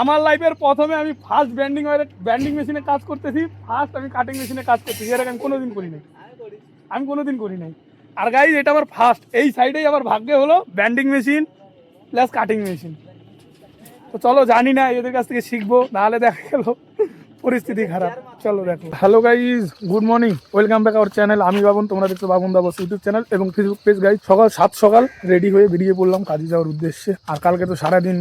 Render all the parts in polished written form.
আমার লাইফের প্রথমে আমি ফার্স্ট ব্যান্ডিং মেশিনে কাজ করতেছি, ফার্স্ট আমি কাটিং মেশিনে কাজ করতেছি, এর আগে আমি কোনোদিন করি নাই, আর গাইজ এটা আমার ফার্স্ট। এই সাইডেই আমার ভাগ্যে হলো banding machine plus cutting machine. তো চলো, জানি না এদের কাছ থেকে শিখবো, নাহলে দেখা গেল পরিস্থিতি খারাপ। চলো দেখো। Hello guys, good morning, welcome back our channel. আমি বাবন, তোমরা দেখছো বাবন দা বস ইউটিউব চ্যানেল এবং ফেসবুক পেজ। গাইজ সকাল রেডি হয়ে বেরিয়ে পড়লাম কাজে যাওয়ার উদ্দেশ্যে। আর কালকে তো সারাদিন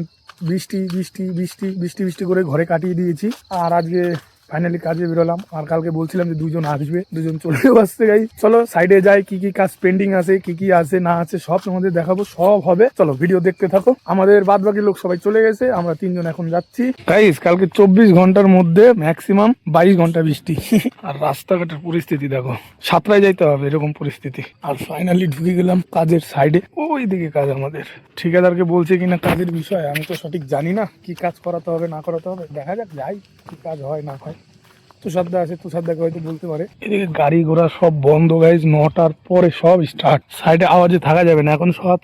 বৃষ্টি করে ঘরে কাটিয়ে দিয়েছি, আর আজকে ফাইনালি কাজে বেরোলাম। আর কালকে বলছিলাম যে দুজন আসবে, দুজন চলেও আসছে। গাইজ চলো সাইডে যাই, কি কি কাজ পেন্ডিং আছে, কি আছে না আছে সব তোমাদের দেখাবো, সব হবে। চলো ভিডিও দেখতে থাকো। আমাদের বাদ বাকি লোক সবাই চলে গেছে, আমরা তিনজন এখন যাচ্ছি। গাইজ কালকে 24 ঘন্টার মধ্যে ম্যাক্সিমাম 22 ঘন্টা বৃষ্টি। আর রাস্তাঘাটের পরিস্থিতি দেখো, সাতটায় যাইতে হবে এরকম পরিস্থিতি। আর ফাইনালি ঢুকে গেলাম কাজের সাইডে। ওই দিকে কাজ আমাদের। ঠিকাদারকে বলছে কিনা কাজের বিষয় আমি তো সঠিক জানি না, কি কাজ করাতে হবে না করাতে হবে, দেখা যাক, যাই কি কাজ হয় না হয়। তুষারদা আছে, তুষারদাকে হয়তো বলতে পারে। এদিকে গাড়ি ঘোড়া সব বন্ধ গাইজ, 9টার পরে সব স্টার্ট। সাইডে আওয়াজে থাকা যাবে না এখন, সকাল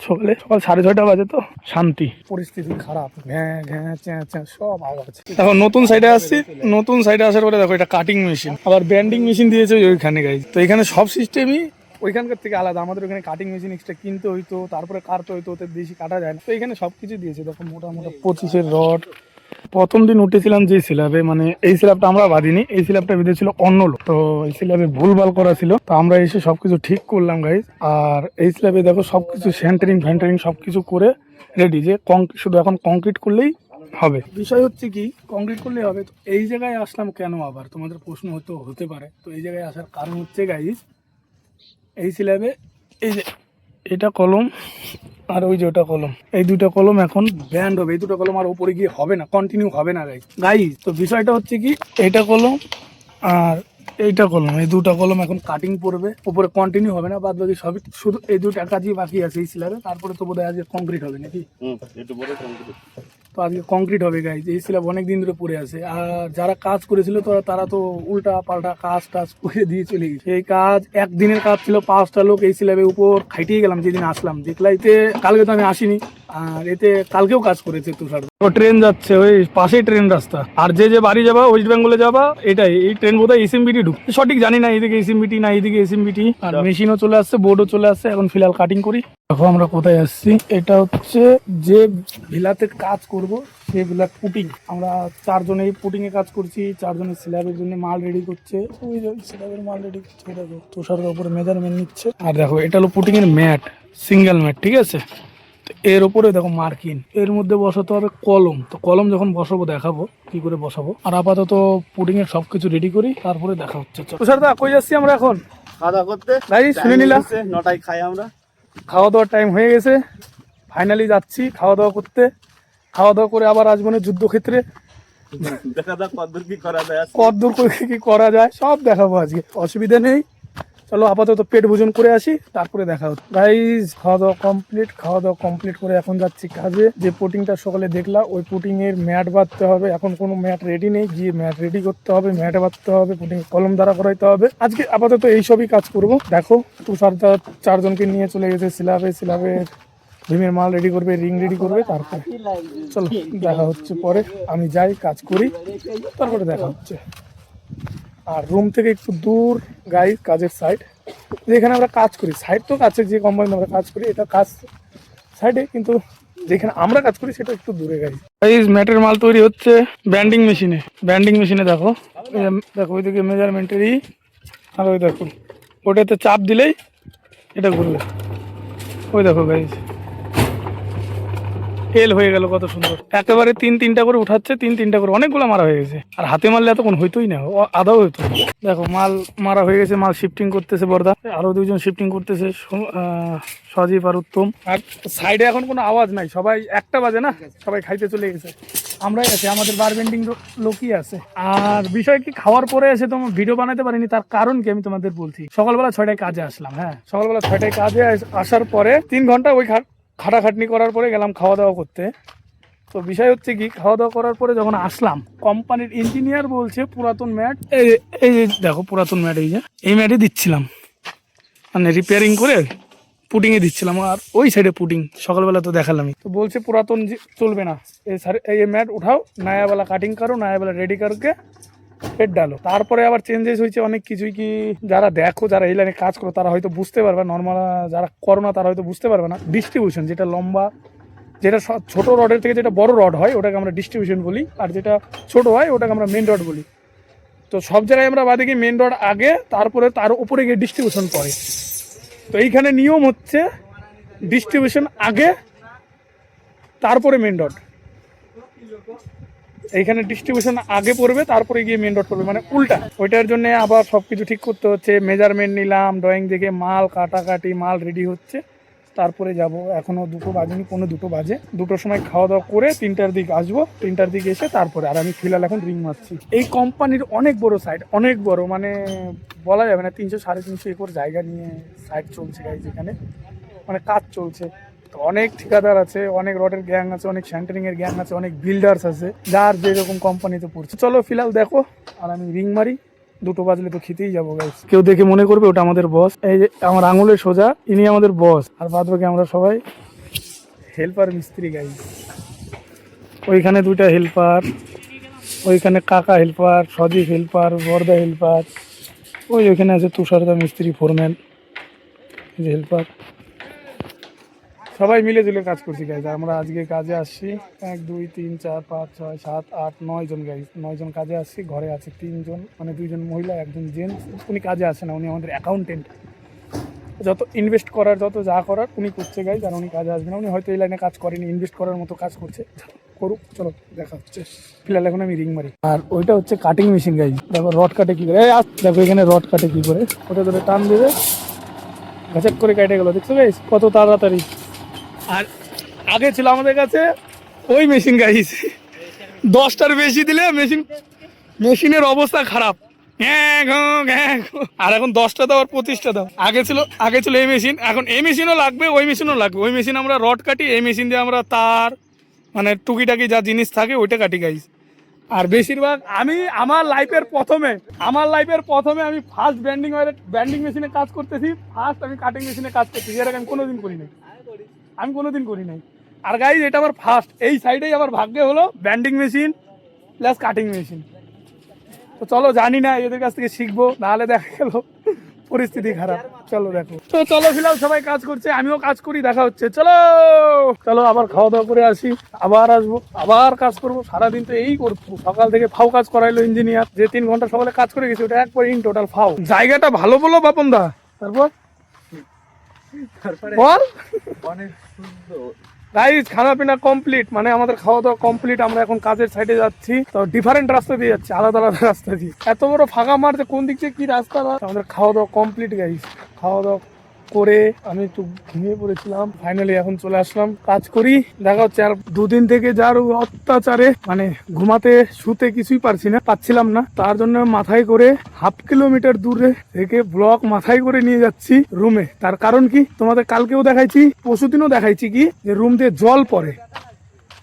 6:30 বাজে, তো শান্তি। পরিস্থিতি খারাপ, ঘ্যাঁ চ্যাঁ সব আওয়াজ। এখন নতুন সাইডে আসছি, নতুন সাইডে আসার পরে দেখো এটা কাটিং মেশিন, আবার ব্যান্ডিং মেশিন দিয়েছে ওইখানে গাইজ। তো এখানে সব সিস্টেমই ওইখানকার থেকে আলাদা। আমাদের ওখানে কাটিং মেশিন এক্সট্রা কিনতে হইতো, তারপরে কাটতে হইতো, ওতে বেশি কাটা যায় না। তো এখানে সবকিছু দিয়েছে দেখো, মোটামুটি 25-এর রড। প্রথম দিন উঠেছিলাম যে স্ল্যাবে, মানে এই স্ল্যাবটা আমরা বাঁধিনি, এই স্ল্যাবটা বেঁধেছিল অন্য লোক। তো এই স্ল্যাবে ভুলভাল করা ছিল, তো আমরা এসে সবকিছু ঠিক করলাম গাইজ। আর এই স্ল্যাবে দেখো সবকিছু ফ্যান্টারিং সবকিছু করে রেডি, যে শুধু এখন কংক্রিট করলেই হবে। বিষয় হচ্ছে কি, কংক্রিট করলেই হবে। তো এই জায়গায় আসলাম কেন, আবার তোমাদের প্রশ্ন হতে পারে। তো এই জায়গায় আসার কারণ হচ্ছে গাইজ, এই স্ল্যাবে এই যে এটা কলম আর ওই যে ওটা কলম, এই দুটো কলম এখন ব্যান্ড হবে। এই দুটো কলম আর উপরে গিয়ে হবে না, কন্টিনিউ হবে না গাইজ। তো বিষয়টা হচ্ছে কি, এটা কলম আর এইটা কলম, এই দুটো কলম এখন কাটিং পড়বে, উপরে কন্টিনিউ হবে না, বাদ বাকি সবই শুধু এই দুটো কাজই বাকি আছে এই স্ল্যাবে। তারপরে তো বোধহয় আজকে কংক্রিট হবে নাকি? তো আজকে কংক্রিট হবে গাইজ। এই স্ল্যাব অনেক দিন ধরে পড়ে আছে, আর যারা কাজ করেছিল তারা তো উল্টা পাল্টা কাজ করে দিয়ে চলে গেছে। এই কাজ একদিনের কাজ ছিল, 5টা লোক এই স্ল্যাবের উপর খাইটিয়ে গেলাম। যেদিন আসলাম দেখলাইতে, কালকে তো আমি আসিনি, আর এতে কালকেও কাজ করেছে তুষার। ট্রেন যাচ্ছে ওই পাশেই ট্রেন রাস্তা, আর যে বাড়ি যাবা ওয়েস্ট বেঙ্গলে যাবা, এটাই এই ট্রেন বোধহয় এসএমবিটি ঢুক, সঠিক জানি না এইদিকে এসএমবিটি না এইদিকে এসএমবিটি। আর মেশিনও চলে আসছে, বোর্ডও চলে আসছে, এখন ফিলহাল কাটিং করি। দেখো আমরা কোথায় আসছি, এটা হচ্ছে যে ভিলাতে কাজ করব সেই ভিলার পুটিং। আমরা 4জন এই পুটিং এ কাজ করছি, 4জনের স্ল্যাবের জন্য মাল রেডি করছে। ওই যে স্ল্যাবের মাল রেডি করছে, এটা তুষারের উপরে মেজারমেন্ট নিচ্ছে। আর দেখো এটা হলো পুটিং এর ম্যাট, সিঙ্গেল ম্যাট, ঠিক আছে। এর উপরে দেখো মার্কিং, এর মধ্যে বসাতে হবে কলম। তো কলম যখন বসাবো দেখাবো কি করে বসাবো। আর আপাতত পুডিং এর সবকিছু রেডি করি, তারপরে দেখা হচ্ছে। তুষার দা কই যাচ্ছি আমরা এখন? খাওয়া দাওয়া করতে। ভাই শুনে নিলাম 9টায় খাই আমরা। খাওয়া দাওয়ার টাইম হয়ে গেছে, ফাইনালি যাচ্ছি খাওয়া দাওয়া করতে। খাওয়া দাওয়া করে আবার আসবো না যুদ্ধক্ষেত্রে, দেখা যাক কতদূর কি করা যায়, কতদূর করে কি করা যায় সব দেখাবো আজকে, অসুবিধা নেই। চলো আপাতত পেট ভোজন করে আসি, তারপরে দেখা হচ্ছে। গাইজ খাওয়া দাওয়া কমপ্লিট করে এখন যাচ্ছি কাজে। যে পুটিংটা সকালে দেখলাম, ওই পুটিং এর ম্যাট বাঁধতে হবে। এখন কোনো ম্যাট রেডি নেই, গিয়ে ম্যাট রেডি করতে হবে, ম্যাট বাঁধতে হবে, পুটিং কলম দ্বারা করাইতে হবে। আজকে আপাতত এইসবই কাজ করব। দেখো তুষারদা 4জনকে নিয়ে চলে গেছে স্ল্যাবের ভীমের মাল রেডি করবে, রিং রেডি করবে। তারপরে চলো দেখা হচ্ছে পরে, আমি যাই কাজ করি, তারপরে দেখা হচ্ছে। আর রুম থেকে একটু দূর গাইজ কাজের সাইড, যেখানে আমরা কাজ করি, সাইড তো কাছে, যে কোম্পানিতে আমরা কাজ করি এটা কাজ সাইডে, কিন্তু যেখানে আমরা কাজ করি সেটা একটু দূরে। গাইজ ম্যাটের মাল তৈরি হচ্ছে ব্যান্ডিং মেশিনে দেখো ওইদিকে মেজারমেন্টেরই, আর ওই দেখো ওটাতে চাপ দিলেই এটা ঘুরবে। ওই দেখো গাইজ এল হয়ে গেল, কত সুন্দর। একেবারে তিনটা করে উঠাচ্ছে, তিনটা করে, অনেকগুলো মারা হয়ে গেছে। আর হাতে মারলে এতক্ষণ হইতোই না, আদাও হইতো। দেখো মাল মারা হয়ে গেছে, মাল শিফটিং করতেছে বর্দা, আরো 2জন শিফটিং করতেছে, সজীব আর উত্তম। আর সাইডে এখন কোনো আওয়াজ নাই, সবাই 1টা বাজে না, সবাই খাইতে চলে গেছে, আমরাই আছি, আমাদের বার বেন্ডিং লোকই আছে। আর বিষয় কি, খাওয়ার পরে এসে তোমার ভিডিও বানাতে পারিনি, তার কারণ কি আমি তোমাদের বলছি। সকালবেলা 6টায় কাজে আসলাম, হ্যাঁ সকালবেলা 6টায় কাজে আসার পরে 3 ঘন্টা ওই খাটাখাটনি করার পরে গেলাম খাওয়া দাওয়া করতে। তো বিষয় হচ্ছে কি, খাওয়া দাওয়া করার পরে যখন আসলাম, কোম্পানির ইঞ্জিনিয়ার বলছে পুরাতন ম্যাট, এই যে দেখো পুরাতন ম্যাট, এই ম্যাটই দিচ্ছিলাম, মানে রিপেয়ারিং করে পুটিংয়ে দিচ্ছিলাম, আর ওই সাইডে পুটিং সকালবেলা তো দেখালামই। তো বলছে পুরাতন চলবে না, এই ম্যাট উঠাও, নয়াবেলা কাটিং করো, নয়াবেলা রেডি করকে পেট ডালো। তারপরে আবার চেঞ্জেস হয়েছে অনেক কিছুই, কি যারা দেখো, যারা এই লাইনে কাজ করো তারা হয়তো বুঝতে পারবে, নর্মাল যারা করো না তারা হয়তো বুঝতে পারবে না। ডিস্ট্রিবিউশন যেটা লম্বা, যেটা ছোট রডের থেকে যেটা বড় রড হয় ওটাকে আমরা ডিস্ট্রিবিউশন বলি, আর যেটা ছোট হয় ওটাকে আমরা মেন রড বলি। তো সব জায়গায় আমরা বাদে গিয়ে মেন রড আগে, তারপরে তার উপরে গিয়ে ডিস্ট্রিবিউশন পরে। তো এইখানে নিয়ম হচ্ছে ডিস্ট্রিবিউশন আগে, তারপরে মেন রড। এইখানে ডিস্ট্রিবিউশন আগে পড়বে, তারপরে গিয়ে মেন রড পড়বে, মানে উল্টা। ওইটার জন্য আবার সব কিছু ঠিক করতে হচ্ছে, মেজারমেন্ট নিলাম, ড্রয়িং দেখে মাল কাটাকাটি, মাল রেডি হচ্ছে, তারপরে যাব। এখনও 2টো বাজেনি, 2:45 বাজে। 2টোর সময় খাওয়া দাওয়া করে 3টার দিকে আসবো, 3টার দিকে এসে তারপরে। আর আমি ফিলহাল এখন রিং মারছি। এই কোম্পানির অনেক বড় সাইট, অনেক বড়, মানে বলা যাবে না, 300-350 একর জায়গা নিয়ে সাইট চলছে গাইজ এখানে, মানে কাজ চলছে। তো অনেক ঠিকাদার আছে, অনেক রডের গ্যাং আছে, অনেক সেন্টারিং এর গ্যাং আছে, অনেক বিল্ডার্স আছে, যার যেরকম কোম্পানিতে পড়ছে। চলো ফিলহাল দেখো, আর আমি রিং মারি। 2টো বাজলে তো খেতেই যাবো গাইস। কেউ দেখে মনে করবে ওটা আমাদের বস। এই যে আমার আঙুলের সোজা, ইনি আমাদের বস, আর বাদ বাকি আমরা সবাই হেল্পার মিস্ত্রি গাইস। ওইখানে 2টা হেল্পার, ওইখানে কাকা হেল্পার, সজীব হেল্পার, বর্দা হেল্পার, ওইখানে আছে তুষারদা মিস্ত্রি ফোরম্যান, যে হেল্পার। সবাই মিলে জুলে কাজ করছি গাইজ। আমরা আজকে কাজে আসছি 1 2 3 4 5 6 7 8 9 জন গাইজ। 9 জন কাজে আসছি। ঘরে আছে 3 জন, মানে 2 জন মহিলা, 1 জন জেন্টস। উনি কাজে আসে না, উনি আমাদের অ্যাকাউন্টেন্ট। যত ইনভেস্ট করার, যত যা করার উনি করছে গাইজ, আর উনি কাজে আসবে না। উনি হয়তো এই লাইনে কাজ করেনি, ইনভেস্ট করার মতো কাজ করছে, করুক। চলো দেখা হচ্ছে। ফিলহাল এখন আমি রিং মারি। আর ওইটা হচ্ছে কাটিং মেশিন গাইজ। দেখো রড কাটে কি করে, দেখো এখানে রড কাটে কি করে, ওটা ধরে টান দেবে, ঘাচাক করে কেটে গেল। দেখছো গাইজ কত তাড়াতাড়ি। আর আগে ছিল আমাদের কাছে ওই মেশিন গাইস, 10টার বেশি দিলে মেশিনের অবস্থা খারাপ। আর এখন 10টা দাও আর 25টা দাও। আগে ছিল এই মেশিন, এখন এই মেশিনও লাগবে, ওই মেশিনও লাগবে। ওই মেশিন আমরা রড কাটি, এই মেশিন দিয়ে আমরা তার, মানে টুকিটাকি যা জিনিস থাকে ওইটা কাটি গাইস। আর বেশিরভাগ আমার লাইফের প্রথমে আমি ফার্স্ট ব্যান্ডিং মেশিনে কাজ করতেছি, ফার্স্ট আমি কাটিং মেশিনে কাজ করতেছি। এর আগে আমি কোনোদিন করি নাই। আর গাইজ এটা আমার ফার্স্ট, এই সাইডেই আমার ভাগ্যে হলো banding machine plus cutting machine. তো চলো, জানি না, এদের কাছ থেকে শিখবো, নাহলে দেখা গেল পরিস্থিতি খারাপ। চলো দেখো। তো চলো ফিলহাল সবাই কাজ করছে, আমিও কাজ করি, দেখা হচ্ছে। চলো আবার খাওয়া দাওয়া করে আসি, আবার আসবো, আবার কাজ করবো। সারাদিন তো এই করবো, সকাল থেকে ফাও কাজ করাইলো ইঞ্জিনিয়ার। যে 3 ঘন্টা সকালে কাজ করে গেছি, ওটা একবার ইন টোটাল ফাও। জায়গাটা ভালো বলো বাপন দা, তারপর বল। অনেক সুন্দর গাইস, খানা পিনা কমপ্লিট, মানে আমাদের খাওয়া দাওয়া কমপ্লিট। আমরা এখন কাজের সাইডে যাচ্ছি, তো ডিফারেন্ট রাস্তা দিয়ে যাচ্ছি, আলাদা আলাদা রাস্তা দিয়ে। এত বড় ফাঁকা মাঠ যে কোন দিক থেকে কি রাস্তা। আমাদের খাওয়া দাওয়া কমপ্লিট গাইস। খাওয়া দাওয়া করে আমি একটু ঘুমিয়ে পড়েছিলাম, ফাইনালি এখন চলে আসলাম। কাজ করি, দেখা হচ্ছে। আর 2 দিন থেকে যার অত্যাচারে, মানে ঘুমাতে শুতে কিছুই পাচ্ছিলাম না, তার জন্য মাথায় করে 1/2 কিলোমিটার দূরে থেকে ব্লক মাথায় করে নিয়ে যাচ্ছি রুমে। তার কারণ কি, তোমাদের কালকেও দেখাইছি, পরশুদিনও দেখাইছি, কি যে রুম দিয়ে জল পড়ে।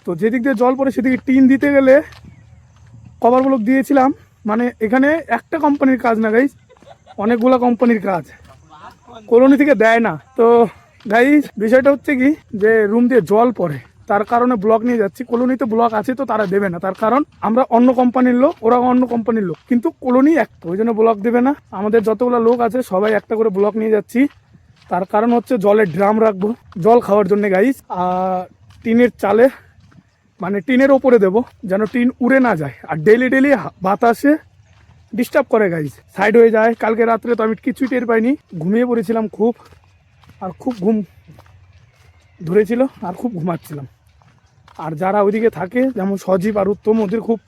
তো যেদিক দিয়ে জল পড়ে সেদিকে টিন দিতে গেলে কভার ব্লক দিয়েছিলাম। মানে এখানে একটা কোম্পানির কাজ না গাইস, অনেকগুলা কোম্পানির কাজ, কলোনি থেকে দেয় না। তো গাইস বিষয়টা হচ্ছে কি, যে রুম দিয়ে জল পড়ে, তার কারণে ব্লক নিয়ে যাচ্ছি। কলোনিতে ব্লক আছে তো তারা দেবে না, তার কারণ আমরা অন্য কোম্পানির লোক, ওরা অন্য কোম্পানির লোক, কিন্তু কলোনি একটা, ওই জন্য ব্লক দেবে না। আমাদের যতগুলো লোক আছে সবাই একটা করে ব্লক নিয়ে যাচ্ছি। তার কারণ হচ্ছে জলের ড্রাম রাখবো জল খাওয়ার জন্য গাইস। আর টিনের চালে, মানে টিনের ওপরে দেবো, যেন টিন উড়ে না যায়। আর ডেলি বাতাসে ডিস্টার্ব করে গাইস, সাইড হয়ে যায়। কালকে রাত্রে তো আমি কিছুই টের পাইনি, ঘুমিয়ে পড়েছিলাম খুব, আর খুব ঘুম ধরেছিল, আর খুব ঘুমাচ্ছিলাম। আর যারা ওইদিকে থাকে, যেমন সজীব আর উত্তম, ওদের খুব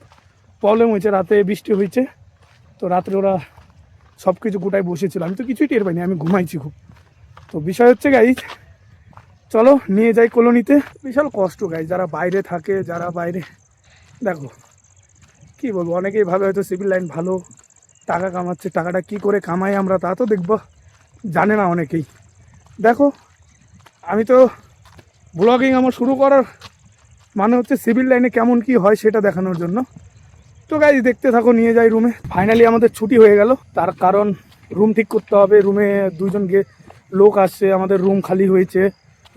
প্রবলেম হয়েছে, রাতে বৃষ্টি হয়েছে, তো রাত্রে ওরা সব কিছু গোটায় বসেছিল, আমি তো কিছুই টের পাইনি, আমি ঘুমাইছি খুব। তো বিষয় হচ্ছে গাইস, চলো নিয়ে যাই কলোনিতে। বিশাল কষ্ট গাইস, যারা বাইরে থাকে, যারা বাইরে, দেখো কি বলবো, অনেকেই ভাবে হয়তো সিভিল লাইন ভালো, টাকা কামাচ্ছে, টাকাটা কি করে কামাই আমরা তা তো দেখবো, জানে না অনেকেই। দেখো আমি তো ব্লগিং আমার শুরু করার মানে হচ্ছে সিভিল লাইনে কেমন কি হয় সেটা দেখানোর জন্য। তো গাইজ দেখতে থাকো, নিয়ে যাই রুমে। ফাইনালি আমাদের ছুটি হয়ে গেল, তার কারণ রুম ঠিক করতে হবে। রুমে 2 জন লোক আসছে, আমাদের রুম খালি হয়েছে,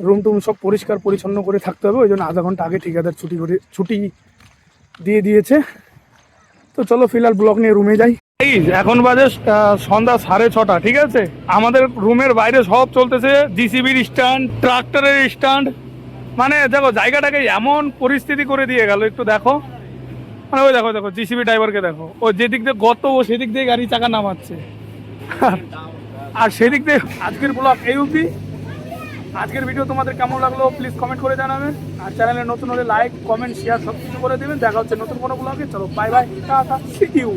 রুম টুম সব পরিষ্কার পরিচ্ছন্ন করে থাকতে হবে, ওই জন্য আধা ঘন্টা আগে ঠিকাদার ছুটি দিয়ে দিয়েছে। তো চলো ফিলহাল ব্লগ নিয়ে রুমে যাই। এই এখন বাজে সন্ধ্যা 6:30, ঠিক আছে। আমাদের রুমের বাইরে সব চলতেছে, জিসিবির স্ট্যান্ড, ট্রাক্টরের স্ট্যান্ড, মানে দেখো জায়গাটাকে এমন পরিস্থিতি করে দিয়ে গেল, একটু দেখো, মানে ওই দেখো দেখো জিসিবি ড্রাইভারকে দেখো, ও যেদিক দিয়ে গত ও সেদিক দিয়ে গাড়ি চাকা নামাচ্ছে। আর সেদিক দিয়ে আজকের ব্লগ এই অবধি। আজকের ভিডিও তোমাদের কেমন লাগলো প্লিজ কমেন্ট করে জানাবেন, আর চ্যানেলে নতুন হলে লাইক কমেন্ট শেয়ার সব কিছু করে দেবেন। দেখা হচ্ছে নতুন কোনো ব্লগে। চলো bye bye, tata, see you.